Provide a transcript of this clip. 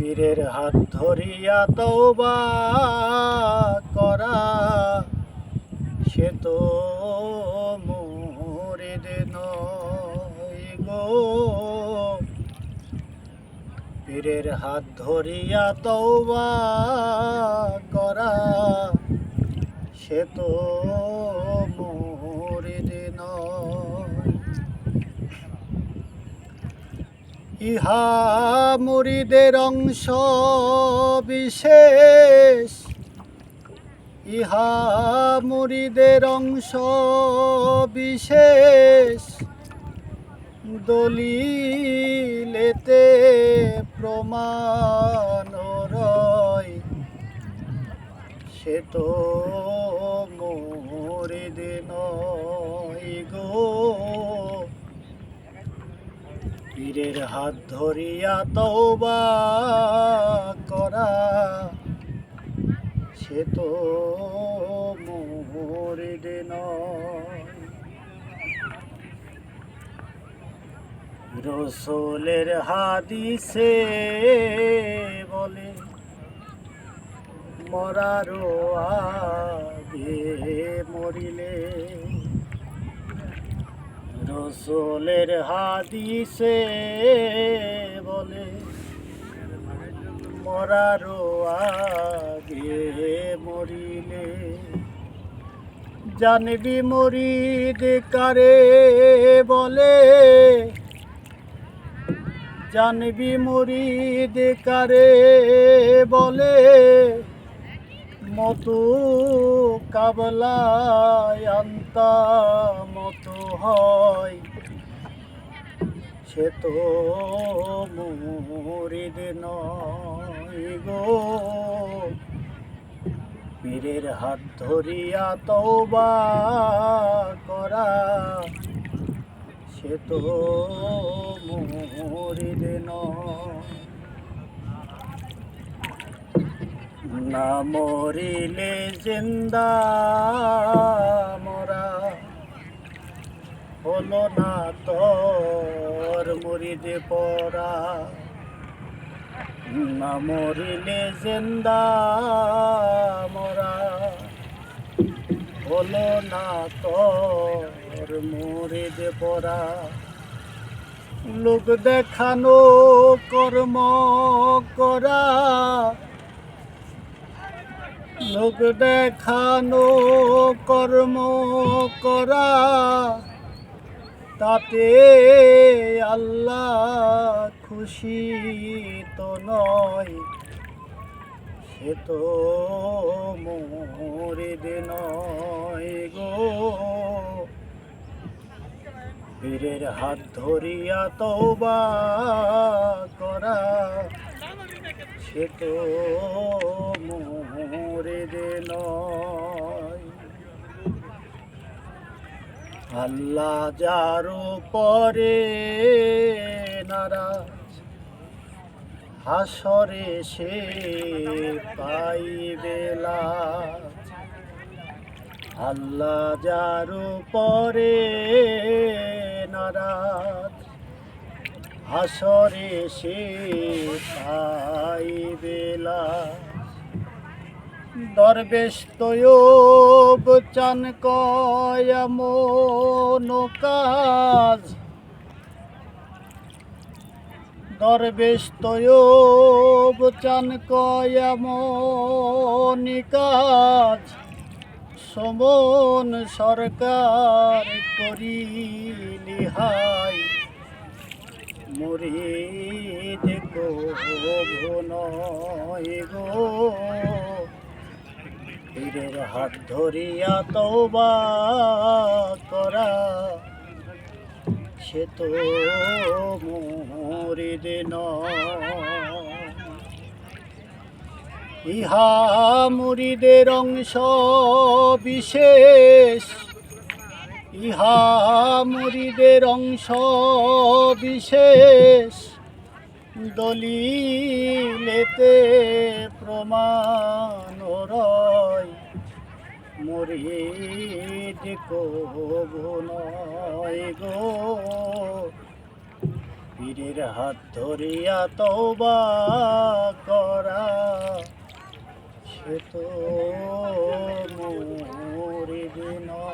পীরের হাত ধরিয়া তওবা করা, সে তো মুরিদ নয় গো। পীরের হাত ধরিয়া তওবা করা, সে তো মুরিদ নয়। ইহা মুরিদের অংশ বিশেষ, ইহা মুরিদের অংশ বিশেষ, দলিলেতে প্রমাণ রয়, সে তো মুরিদ নয় গো। পীরের হাত ধরিয়া তওবা করা, সে তো মুরিদ নয়। রসুলের হাদিসে বলে, মরারও আগে মরিলে। রসুলের হাদিসে বলে, মরারও আগে মরিলে। জানবি মুরিদ কারে বলে, জানবি মুরিদ কারে বলে। মতো কাবলায় আনতা মতো হয়, সে তো মুরিদ নয় গো। পীরের হাত ধরিয়া তওবা করা, সে তো মুরিদ নয়। না মরিলে জিন্দা মরা, হলো না তোর মুরিদ পরা। না মরিলে জিন্দা মরা, হলো না তোর মুরিদ পরা। লোক দেখানো কর্ম করা, লোক দেখানো কর্ম করা, তাতে আল্লাহ খুশি তো নয়, সে তো মুরিদ নয় গো। পীরের হাত ধরিয়া তওবা করা, সে তো মুরিদ নয়। আল্লাহ যার উপরে নারাজ, হাসরে সে পাইবে লাজ। আল্লাহ যার উপরে নারাজ, হাসরে সে পাইবে লাজ। দরবেশ তয়্যব চান কয় এমন কাজ, দরবেশ তয়্যব চান কয় এমন কাজ। সমন সরকার করিলি হাই, মুরিদ কভু নয় গো। পীরের হাত ধরিয়া তওবা করা, সে তো মুরিদ নয়। ইহা মুরিদের অংশ বিশেষ, ইহা মুরিদের অংশ বিশেষ, দলিলেতে প্রমাণ রয়, মুরিদ কভু নয় গো। পীরের হাত ধরিয়া তওবা মরিবে না।